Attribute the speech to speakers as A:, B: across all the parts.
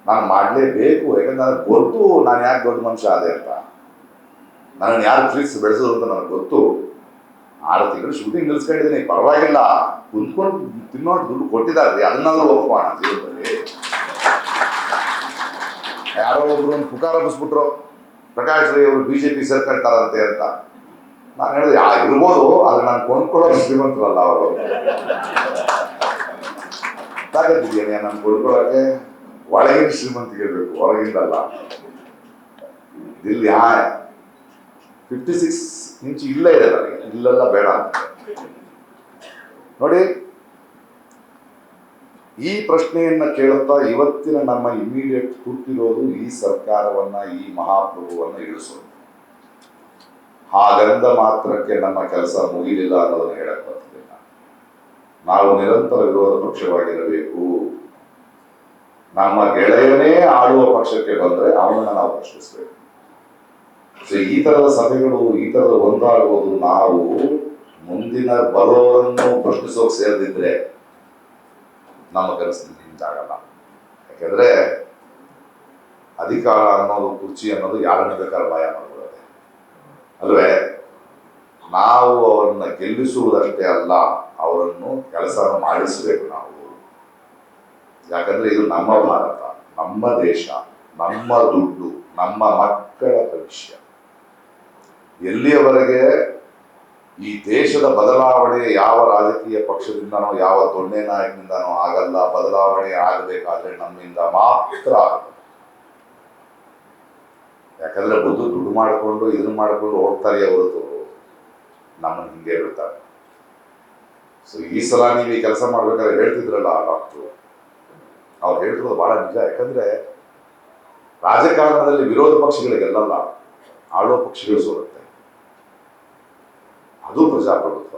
A: ನಾನು ಮಾಡಲೇಬೇಕು. ಯಾಕಂದ್ರೆ ನನಗೆ ಗೊತ್ತು ನಾನು ಯಾಕೆ ದೊಡ್ಡ ಮನುಷ್ಯ ಆದೆ ಅಂತ, ನನ್ನನ್ನು ಯಾರು ಪ್ರೀತಿಸಿ ಬೆಳೆಸೋದು ಅಂತ ನನಗೆ ಗೊತ್ತು. 6 ತಿಂಗಳು ಶೂಟಿಂಗ್ ನಿಲ್ಲಿಸ್ಕೊಂಡಿದ್ದೀನಿ, ಪರವಾಗಿಲ್ಲ, ಕುಂತ್ಕೊಂಡು ತಿನ್ನೋಷ್ಟು ದುಡ್ಡು ಕೊಟ್ಟಿದ್ದಾರೆ, ಅದನ್ನಾದ್ರೂ ಒಪ್ಕೋಣ ಜೀವನದಲ್ಲಿ. ಯಾರೋ ಒಬ್ರು ಒಂದು ಪುಕಾರ ಹಬ್ಬಿಸ್ಬಿಟ್ರು, ಪ್ರಕಾಶ್ ರೈ ಅವರು BJP ಸೇರ್ಕೊಳ್ತಾರಂತೆ ಅಂತ. ನಾನು ಹೇಳಿದೆ ಇರ್ಬೋದು, ಆದ್ರೆ ನಾನು ಕೊಂಡ್ಕೊಳ್ಳೋ ಶ್ರೀಮಂತರಲ್ಲ ಅವರು. ತಾಕತ್ತಿದೆಯಾ ನಾನು ಕೊಂಡ್ಕೊಳ್ಳೋಕ್ಕೆ? ಒಳಗಿನ ಶ್ರೀಮಂತಿಗೆ ಬೇಕು, ಹೊರಗಿಂದಲ್ಲ. ಇಲ್ಲಿ 56 ಇಂಚ್ ಇಲ್ಲೇ ಇದೆ ನನಗೆ, ಇಲ್ಲೆಲ್ಲ ಬೇಡ ಅಂತ. ನೋಡಿ, ಈ ಪ್ರಶ್ನೆಯನ್ನ ಕೇಳುತ್ತಾ ಇವತ್ತಿನ ನಮ್ಮ ಇಮಿಡಿಯೇಟ್ ಕೂತಿರೋದು ಈ ಸರ್ಕಾರವನ್ನ, ಈ ಮಹಾಪ್ರಭುವನ್ನ ಇಳಿಸೋದು. ಹಾಗಂದ ಮಾತ್ರಕ್ಕೆ ನಮ್ಮ ಕೆಲಸ ಮುಗಿಲಿಲ್ಲ ಅನ್ನೋದನ್ನ ಹೇಳಕ್ ಬರ್ತಿಲ್ಲ. ನಾವು ನಿರಂತರ ವಿರೋಧ ಪಕ್ಷವಾಗಿರಬೇಕು. ನಮ್ಮ ಗೆಳೆಯನೇ ಆಳುವ ಪಕ್ಷಕ್ಕೆ ಬಂದ್ರೆ ಅವನನ್ನ ನಾವು ಪ್ರಶ್ನಿಸಬೇಕು. ಸೊ ಈ ತರದ ಸಭೆಗಳು, ಈ ತರದ ಒಂದಾಗುವುದು, ನಾವು ಮುಂದಿನ ಬರೋರನ್ನು ಪ್ರಶ್ನಿಸೋಕೆ ಸೇರಿದ್ರೆ ನಮ್ಮ ಕನಸಿನ ಹಿಂದಾಗಲ್ಲ. ಯಾಕೆಂದ್ರೆ ಅಧಿಕಾರ ಅನ್ನೋದು, ಕುರ್ಚಿ ಅನ್ನೋದು ಯಾರನ್ನ ಬೇಕಾದ್ರೆ ಭಯ ಮಾಡ್ಕೊಳ್ಳೋದೆ ಅಲ್ವೇ. ನಾವು ಅವರನ್ನ ಗೆಲ್ಲಿಸುವುದಷ್ಟೇ ಅಲ್ಲ, ಅವರನ್ನು ಕೆಲಸ ಮಾಡಿಸಬೇಕು ನಾವು. ಯಾಕಂದ್ರೆ ಇದು ನಮ್ಮ ಭಾರತ, ನಮ್ಮ ದೇಶ, ನಮ್ಮ ದುಡ್ಡು, ನಮ್ಮ ಮಕ್ಕಳ ಭವಿಷ್ಯ. ಎಲ್ಲಿಯವರೆಗೆ ಈ ದೇಶದ ಬದಲಾವಣೆ ಯಾವ ರಾಜಕೀಯ ಪಕ್ಷದಿಂದನೋ, ಯಾವ ದೊಣ್ಣೆ ನಾಯಕನಿಂದನೋ ಆಗಲ್ಲ. ಬದಲಾವಣೆ ಆಗಬೇಕಾದ್ರೆ ನಮ್ಮಿಂದ ಮಾತ್ರ ಆಗುತ್ತೆ. ಯಾಕಂದ್ರೆ ದುಡ್ಡು ಮಾಡಿಕೊಂಡು ಇದನ್ನ ಮಾಡಿಕೊಂಡು ಹೋಗ್ತಾರೆ ಹೊರತು ನಮ್ಮನ್ನು ಹಿಂಗೆ ಬಿಡ್ತಾರೆ. ಸೊ ಈ ಸಲ ನೀವು ಈ ಕೆಲಸ ಮಾಡ್ಬೇಕಾದ್ರೆ ಹೇಳ್ತಿದ್ರಲ್ಲ ಡಾಕ್ಟ್ರು, ಅವ್ರು ಹೇಳ್ತಿರೋದು ಬಹಳ ನಿಜ. ಯಾಕಂದ್ರೆ ರಾಜಕಾರಣದಲ್ಲಿ ವಿರೋಧ ಪಕ್ಷಗಳಿಗೆ ಗೆಲ್ಲಲ್ಲ, ಆಳುವ ಪಕ್ಷಗಳು ಸೋಲುತ್ತೆ. ಅದು ಪ್ರಜಾಪ್ರಭುತ್ವ.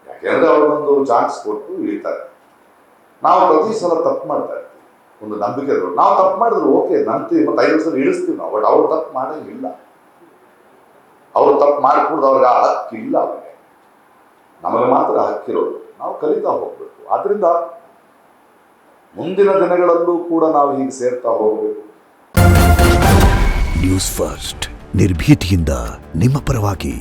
A: ಯಾಕೆಂದ್ರೆ ಅವ್ರಿಗೊಂದು ಚಾನ್ಸ್ ಕೊಟ್ಟು ಇಳಿತಾರೆ. ನಾವು ಪ್ರತಿ ಸಲ ತಪ್ಪು ಮಾಡ್ತಾ ಇರ್ತೀವಿ, ಒಂದು ನಂಬಿಕೆ ಇರೋರು. ನಾವು ತಪ್ಪು ಮಾಡಿದ್ರು ಓಕೆ, ನಂಬ್ತೀವಿ, ಮತ್ತೆ 5 ವರ್ಷ ಇಳಿಸ್ತೀವಿ ನಾವು. ಬಟ್ ಅವ್ರು ತಪ್ಪು ಮಾಡಂಗಿಲ್ಲ. ಅವ್ರು ತಪ್ಪು ಮಾಡಿಕೊಡ್ದು ಅವ್ರಿಗೆ ಆ ಹಕ್ಕಿಲ್ಲ. ಅವ್ರಿಗೆ ನಮಗೆ ಮಾತ್ರ ಹಕ್ಕಿರೋದು. ನಾವು ಕಲಿತಾ ಹೋಗ್ಬೇಕು. ಆದ್ರಿಂದ ಮುಂದಿನ ದಿನಗಳಲ್ಲೂ ಕೂಡ ನಾವು ಹೀಗೆ ಸೇರ್ತಾ ಹೋಗಬೇಕು.
B: ನ್ಯೂಸ್ ಫಸ್ಟ್, ನಿರ್ಭೀತಿಯಿಂದ ನಿಮ್ಮ ಪರವಾಗಿ.